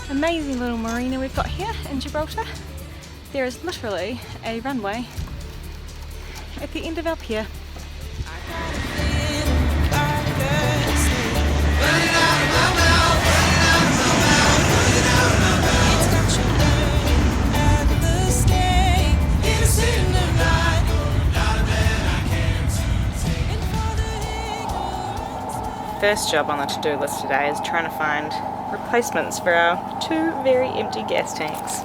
Amazing little marina we've got here in Gibraltar. There is literally a runway at the end of our pier. First job on the to-do list today is trying to find replacements for our 2 very empty gas tanks,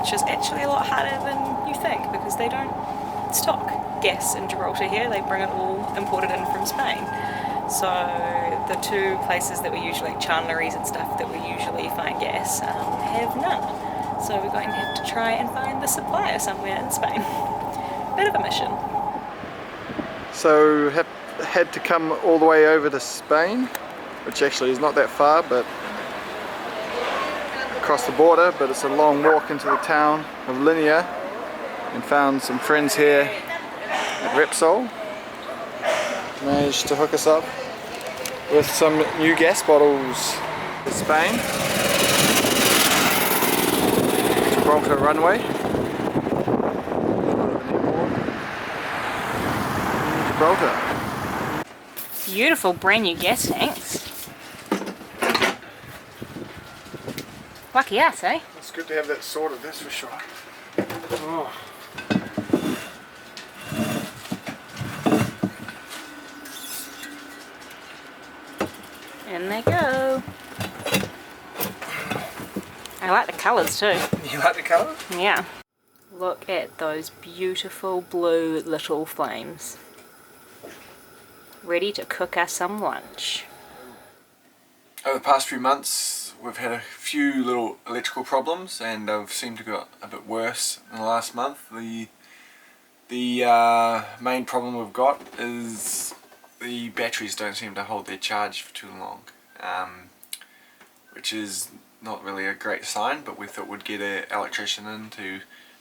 which is actually a lot harder than you think because they don't stock gas in Gibraltar here. They bring it all imported in from Spain. So the 2 places that we usually, like Canaries and stuff, that we usually find gas have none. So we're going to have to try and find the supplier somewhere in Spain. Bit of a mission. So had to come all the way over to Spain, which actually is not that far, but across the border, but it's a long walk into the town of Linear, and found some friends here at Repsol. Managed to hook us up with some new gas bottles to Spain. Gibraltar runway. Gibraltar. Beautiful brand new gas tanks. Lucky us, eh? It's good to have that sorted, that's for sure. Oh. In they go. I like the colours too. You like the colour? Yeah. Look at those beautiful blue little flames. Ready to cook us some lunch. Over the past few months we've had a few little electrical problems, and they've seemed to get a bit worse in the last month. The main problem we've got is the batteries don't seem to hold their charge for too long, which is not really a great sign, but we thought we'd get an electrician in to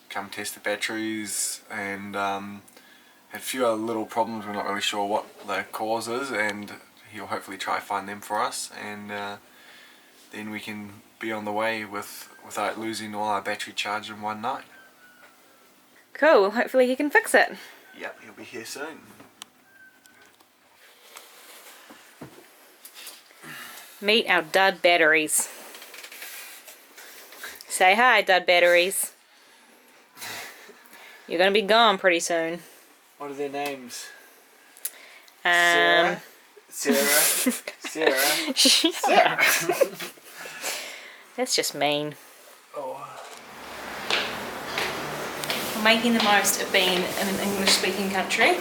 come test the batteries, and had a few other little problems. We're not really sure what the cause is, and he'll hopefully try to find them for us, and then we can be on the way without losing all our battery charge in one night. Cool, well, hopefully he can fix it. Yep, he'll be here soon. Meet our dud batteries. Say hi, dud batteries. You're gonna be gone pretty soon. What are their names? Sarah. That's just mean. Oh. We're making the most of being in an English-speaking country,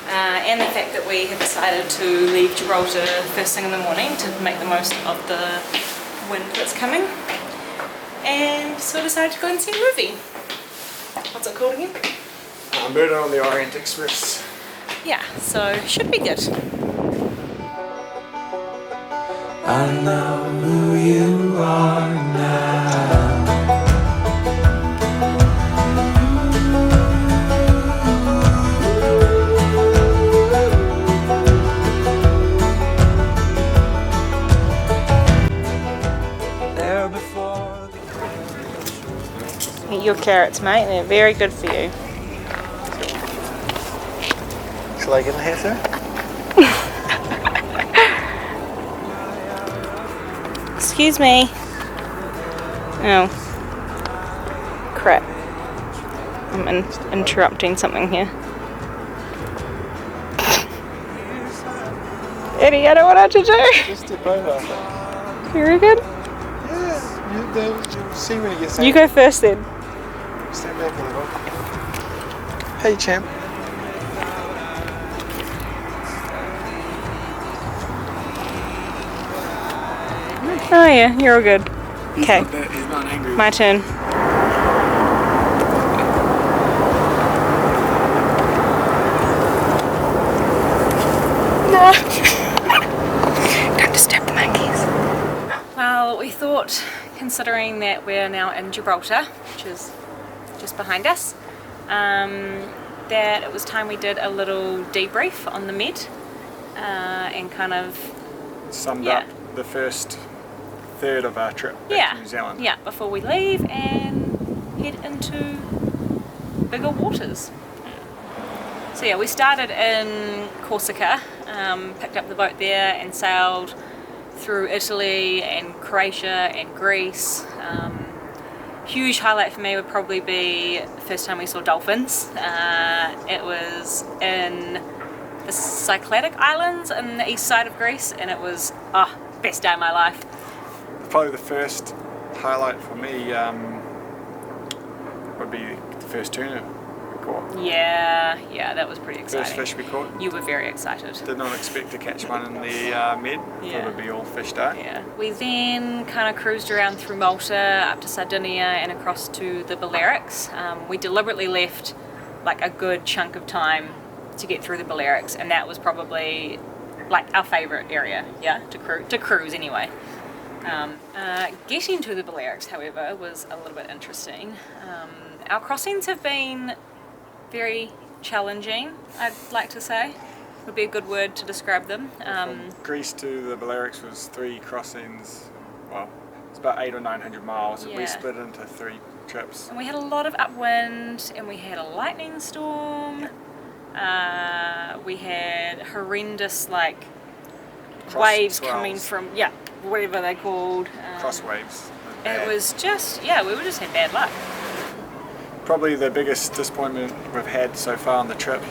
and the fact that we have decided to leave Gibraltar first thing in the morning to make the most of the wind that's coming, and so we decided to go and see a movie. What's it called again? Murder on the Orient Express. Yeah, so should be good. I know who you are now. There before Eat your carrots, mate. They're very good for you. Shall I get in here, sir? Excuse me. Oh. Crap. I'm interrupting something here. Eddie, I don't know what to do. Just step over. Very good. Yeah, you'll see when he gets out. You go first then. Stand back a little. Hey, champ. Oh yeah, you're all good. Okay. He's not angry. My turn. No. Don't disturb the monkeys. Well, we thought, considering that we're now in Gibraltar, which is just behind us, that it was time we did a little debrief on the Med, and kind of Summed Yeah. up the first third of our trip back to New Zealand. Yeah, before we leave and head into bigger waters. So yeah, we started in Corsica, picked up the boat there and sailed through Italy and Croatia and Greece. Huge highlight for me would probably be the first time we saw dolphins. It was in the Cycladic Islands in the east side of Greece, and it was best day of my life. Probably the first highlight for me would be the first tuna we caught. Yeah, that was pretty exciting. First fish we caught. You were very excited. Did not expect to catch one in the Med. Thought it would be all fish day. Yeah. We then kind of cruised around through Malta, up to Sardinia and across to the Balearics. We deliberately left like a good chunk of time to get through the Balearics, and that was probably like our favourite area, to cruise anyway. Getting to the Balearics, however, was a little bit interesting. Our crossings have been very challenging, I'd like to say. Would be a good word to describe them. From Greece to the Balearics was 3 crossings. Well, it's about 800 or 900 miles, and we split it into 3 trips. And we had a lot of upwind, and we had a lightning storm. We had horrendous waves coming from whatever they're called. Cross waves. It was just we were just had bad luck. Probably the biggest disappointment we've had so far on the trip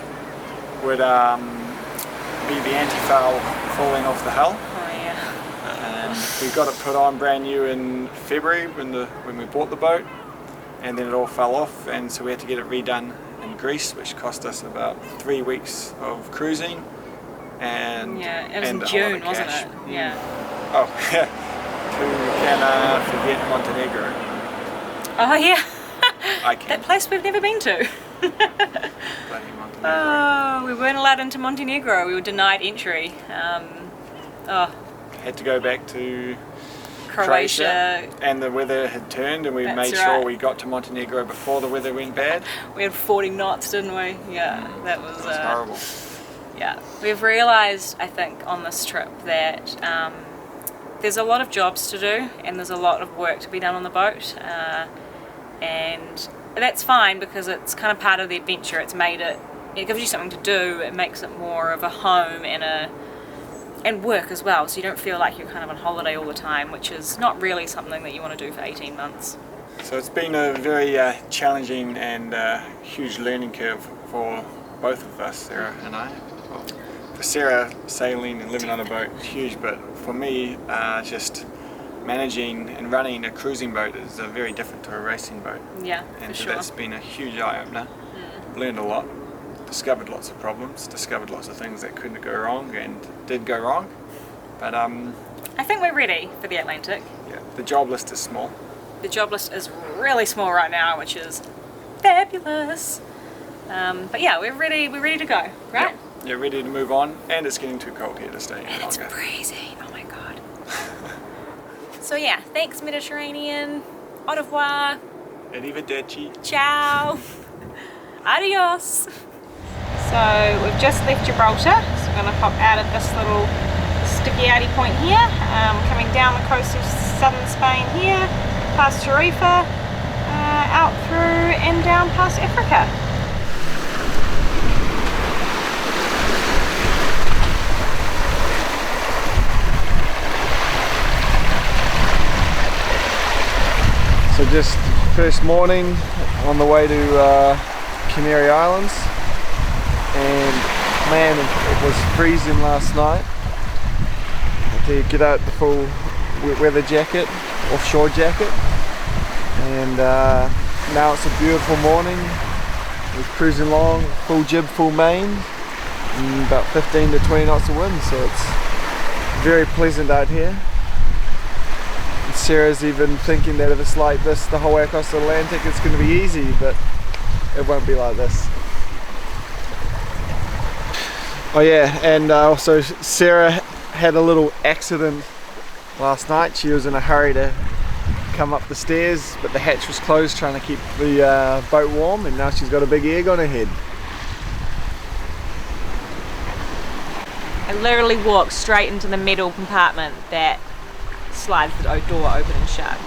would be the anti-foul falling off the hull. Oh yeah. And we got it put on brand new in February when we bought the boat, and then it all fell off, and so we had to get it redone in Greece, which cost us about 3 weeks of cruising. And it was in June, wasn't it? Yeah. Oh yeah. Who can forget Montenegro? Oh yeah. I can. That place we've never been to. Bloody Montenegro. Oh, we weren't allowed into Montenegro. We were denied entry. Had to go back to Croatia. And the weather had turned, and we made sure we got to Montenegro before the weather went bad. We had 40 knots, didn't we? Yeah, that was horrible. Yeah, we've realised, I think, on this trip that there's a lot of jobs to do, and there's a lot of work to be done on the boat, and that's fine because it's kind of part of the adventure. It gives you something to do. It makes it more of a home and work as well, so you don't feel like you're kind of on holiday all the time, which is not really something that you want to do for 18 months. So it's been a very challenging and huge learning curve for both of us, Sarah and I. Well, for Sarah, sailing and living on a boat is huge, but for me, just managing and running a cruising boat is very different to a racing boat. Yeah, and for so sure. that's been a huge eye-opener. Learned a lot, discovered lots of problems, discovered lots of things that couldn't go wrong and did go wrong. But I think we're ready for the Atlantic. yeah, the job list is small. The job list is really small right now, which is fabulous. But yeah, we're ready to go, right? Yeah, ready to move on, and it's getting too cold here to stay any And it's longer. freezing, oh my god. So yeah, thanks Mediterranean, au revoir, Arrivederci. ciao, adios. So we've just left Gibraltar, so we're going to pop out at this little sticky outy point here, coming down the coast of southern Spain here, past Tarifa, out through and down past Africa. So just first morning on the way to Canary Islands, and man, it was freezing last night. Had to get out the full weather jacket, offshore jacket, and now it's a beautiful morning. We're cruising along, full jib, full main, and about 15 to 20 knots of wind, so it's very pleasant out here. Sarah's even thinking that if it's like this the whole way across the Atlantic, it's going to be easy, but it won't be like this. Oh yeah, and also Sarah had a little accident last night. She was in a hurry to come up the stairs, but the hatch was closed trying to keep the boat warm, and now she's got a big egg on her head. I literally walked straight into the middle compartment that slides the door open and shut.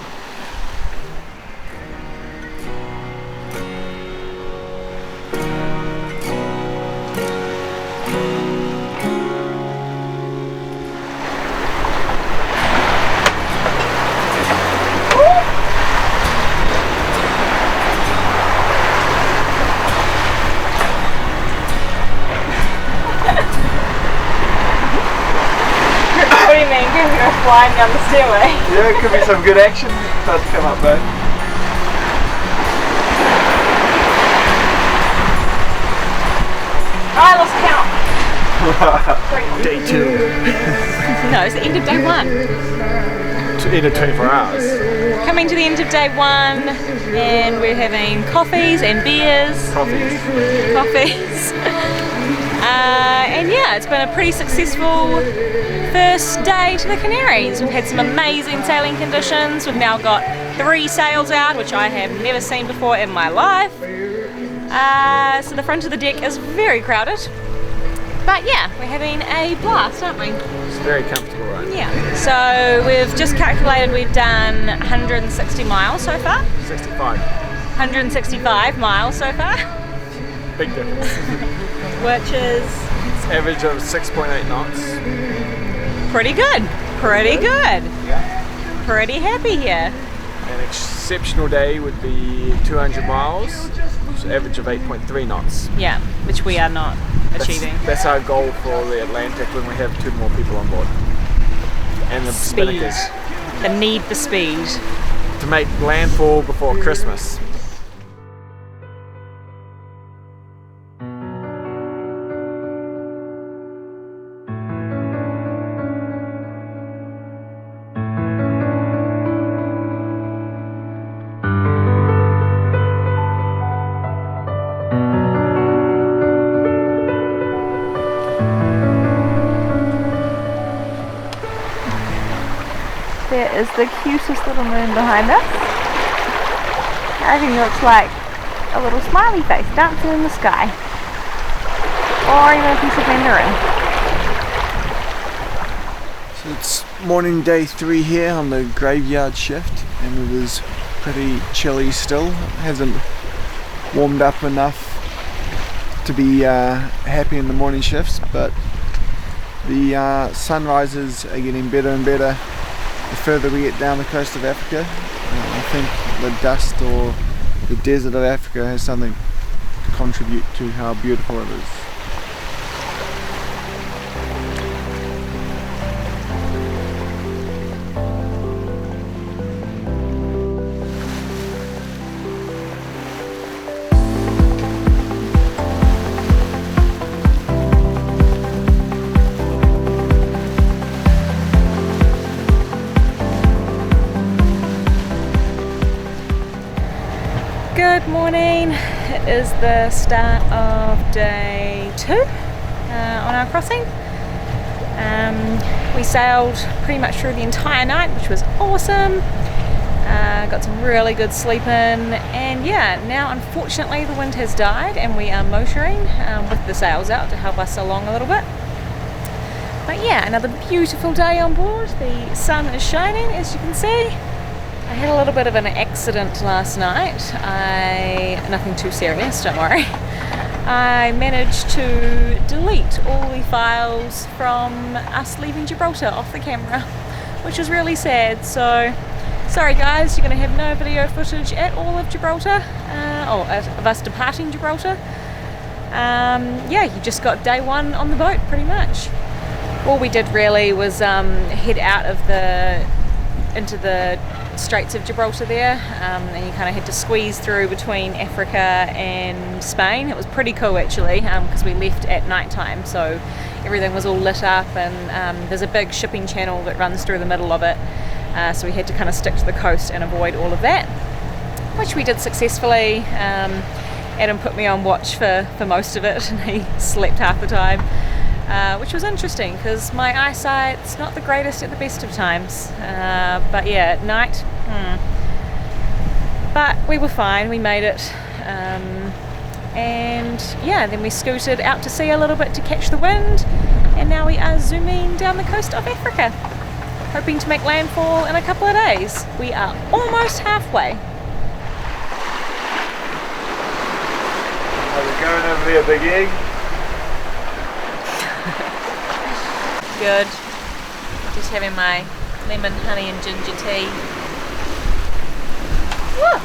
What do you mean? You're going to flying down the stairway? Yeah, it could be some good action. Start to come up though. I lost count. Day 2. No, it's the end of day 1. End of 24 hours. Coming to the end of day 1, and we're having coffees and beers. Coffees. And yeah, it's been a pretty successful first day to the Canaries. We've had some amazing sailing conditions. We've now got 3 sails out, which I have never seen before in my life. So the front of the deck is very crowded. But yeah, we're having a blast, aren't we? It's very comfortable, right? Yeah. So we've just calculated we've done 160 miles so far. 65. 165 miles so far. Big difference. Which is average of 6.8 knots. pretty good. Pretty good. Yeah. Pretty happy here. An exceptional day would be 200 miles, which is an average of 8.3 knots. Yeah, which we are not achieving. That's our goal for the Atlantic when we have 2 more people on board. And the Speed. spinnakers. The need for speed. To make landfall before Christmas. There is the cutest little moon behind us. Everything looks like a little smiley face dancing in the sky. Or even a piece of mandarin. So it's morning day 3 here on the graveyard shift, and it is pretty chilly still. It hasn't warmed up enough to be happy in the morning shifts, but the sunrises are getting better and better the further we get down the coast of Africa. I think the dust or the desert of Africa has something to contribute to how beautiful it is. Good morning. It is the start of day 2 on our crossing. We sailed pretty much through the entire night, which was awesome. Got some really good sleep in, and yeah, now unfortunately the wind has died and we are motoring with the sails out to help us along a little bit. But yeah, another beautiful day on board. The sun is shining, as you can see. I had a little bit of an accident last night. Nothing too serious, don't worry. I managed to delete all the files from us leaving Gibraltar off the camera, which was really sad. So, sorry guys, you're going to have no video footage at all of Gibraltar, of us departing Gibraltar. Yeah, you just got day 1 on the boat, pretty much. All we did really was head out of into the Straits of Gibraltar there, and you kind of had to squeeze through between Africa and Spain. It was pretty cool actually, because we left at night time, so everything was all lit up, and there's a big shipping channel that runs through the middle of it, so we had to kind of stick to the coast and avoid all of that, which we did successfully. Adam put me on watch for most of it, and he slept half the time. Which was interesting because my eyesight's not the greatest at the best of times, but yeah, at night, but we were fine, we made it, and yeah, then we scooted out to sea a little bit to catch the wind, and now we are zooming down the coast of Africa. hoping to make landfall in a couple of days. We are almost halfway. How's it going over there, Big Egg? Good. Just having my lemon, honey and ginger tea. Woo!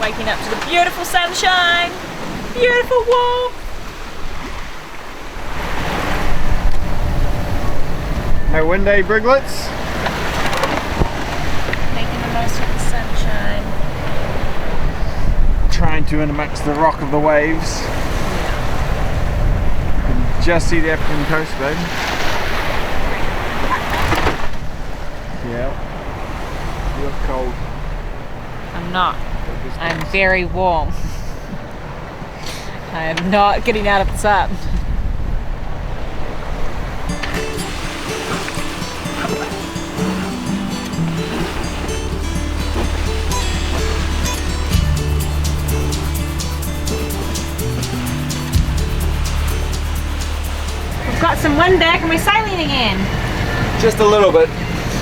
Waking up to the beautiful sunshine. Beautiful walk. No windy briglets? Making the most of the sunshine. Trying to intermix the rock of the waves. You can just see the African coast, babe. Yeah. You look cold. I'm not. I'm very warm. I am not getting out of the sun. We've got some wind back and we're sailing again. Just a little bit.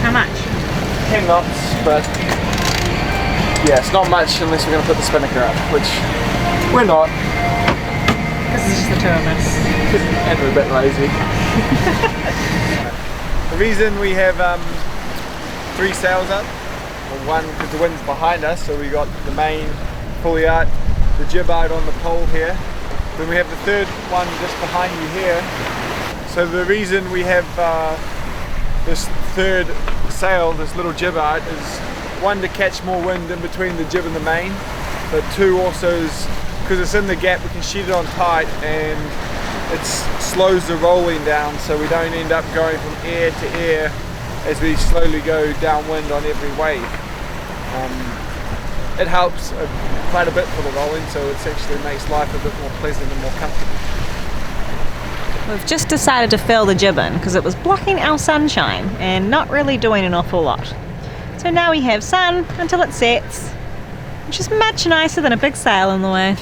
How much? 10 knots, but yeah, it's not much unless we're going to put the spinnaker up, which we're not. This is just the two of us. And we're a bit lazy. The reason we have 3 sails up, well, one because the wind's behind us, so we got the main pulley out, the jib out on the pole here. Then we have the third one just behind you here. So the reason we have this third sail, this little jib out, is 1 to catch more wind in between the jib and the main, but 2 also is because it's in the gap, we can sheet it on tight and it slows the rolling down so we don't end up going from air to air as we slowly go downwind on every wave. It helps quite a bit for the rolling, so it actually makes life a bit more pleasant and more comfortable. We've just decided to fill the jib in because it was blocking our sunshine and not really doing an awful lot. So now we have sun until it sets, which is much nicer than a big sail in the way.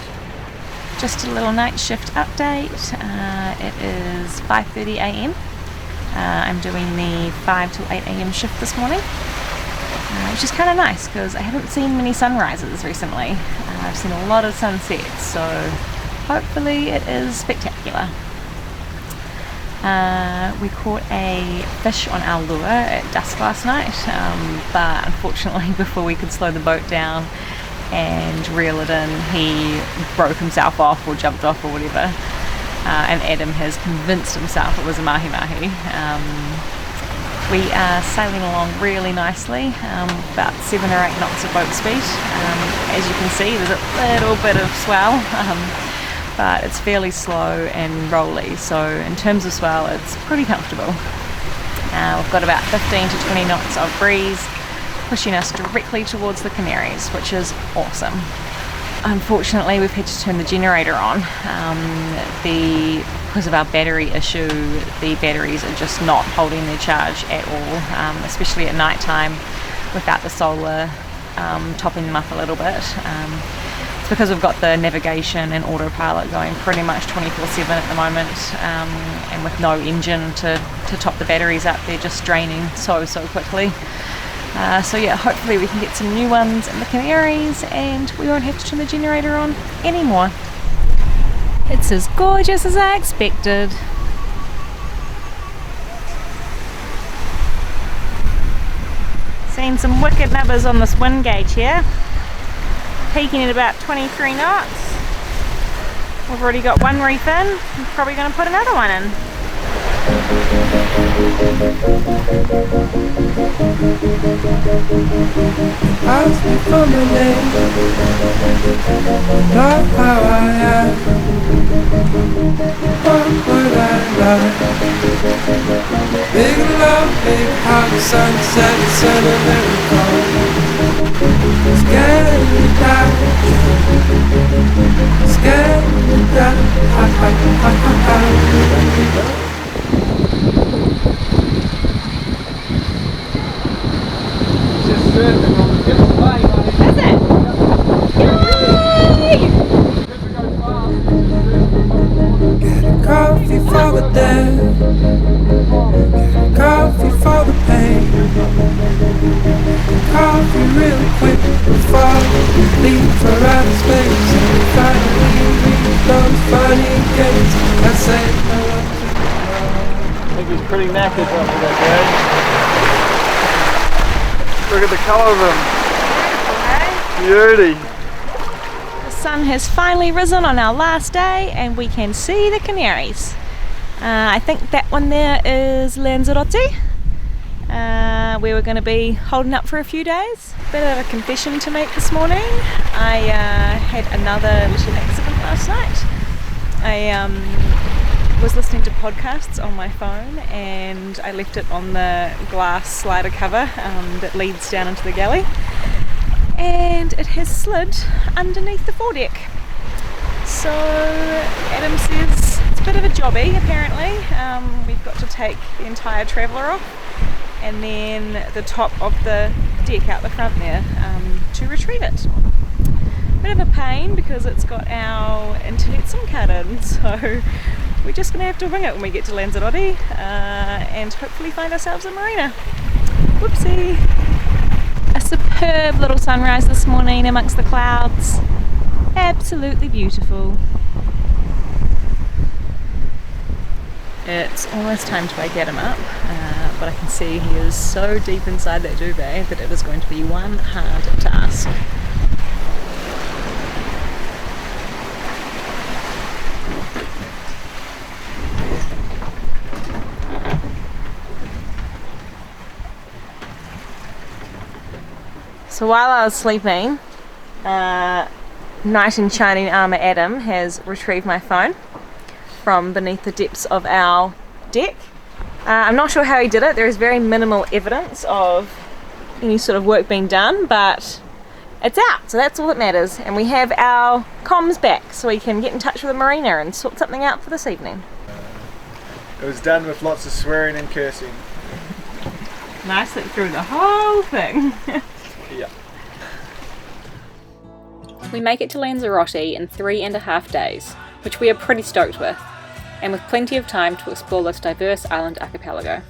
Just a little night shift update. It is 5:30 a.m. I'm doing the 5 till 8 a.m. shift this morning, which is kind of nice because I haven't seen many sunrises recently. I've seen a lot of sunsets, so hopefully it is spectacular. We caught a fish on our lure at dusk last night, but unfortunately before we could slow the boat down and reel it in, he broke himself off or jumped off or whatever, and Adam has convinced himself it was a mahi-mahi. We are sailing along really nicely, about 7 or 8 knots of boat speed. As you can see, there's a little bit of swell, but it's fairly slow and rolly, so in terms of swell it's pretty comfortable. We've got about 15 to 20 knots of breeze pushing us directly towards the Canaries, which is awesome. Unfortunately we've had to turn the generator on. Because of our battery issue, the batteries are just not holding their charge at all, especially at night time without the solar topping them up a little bit. It's because we've got the navigation and autopilot going pretty much 24/7 at the moment, and with no engine to top the batteries up, they're just draining so quickly. So yeah, hopefully we can get some new ones in the Canaries and we won't have to turn the generator on anymore. It's as gorgeous as I expected. Seeing some wicked nubbers on this wind gauge here. Peaking at about 23 knots. We've already got one reef in. I'm probably going to put another one in. Ask me for my name, not how I am. What would I like? Big love, big house, sunset, sentimental. Scared to die, scared to die. Ha ha ha ha ha. Just surfing on the beautiful Mahi-mahi. Is it? Yay! Get a coffee for the day, get a coffee for the pain. for outer space, and we finally reach those funny gates that say hello to love. I think he's pretty knackered after that day. Look at the colour of him. Beauty. The sun has finally risen on our last day and we can see the Canaries. I think that one there is Lanzarote. We were going to be holding up for a few days. Bit of a confession to make this morning. I had another little accident last night. I was listening to podcasts on my phone and I left it on the glass slider cover that leads down into the galley, and it has slid underneath the foredeck. So Adam says it's a bit of a jobby apparently. We've got to take the entire traveller off and then the top of the deck out the front there to retrieve it. Bit of a pain because it's got our internet SIM card in, so we're just going to have to wing it when we get to Lanzarote and hopefully find ourselves a marina. Whoopsie! A superb little sunrise this morning amongst the clouds. Absolutely beautiful. It's almost time to wake Adam up, but I can see he is so deep inside that duvet that it is going to be one hard task. So while I was sleeping, knight in shining armour Adam has retrieved my phone from beneath the depths of our deck. I'm not sure how he did it. There is very minimal evidence of any sort of work being done, but it's out, so that's all that matters. And we have our comms back, so we can get in touch with the marina and sort something out for this evening. It was done with lots of swearing and cursing. Nicely through the whole thing. Yeah. We make it to Lanzarote in 3.5 days, which we are pretty stoked with, and with plenty of time to explore this diverse island archipelago.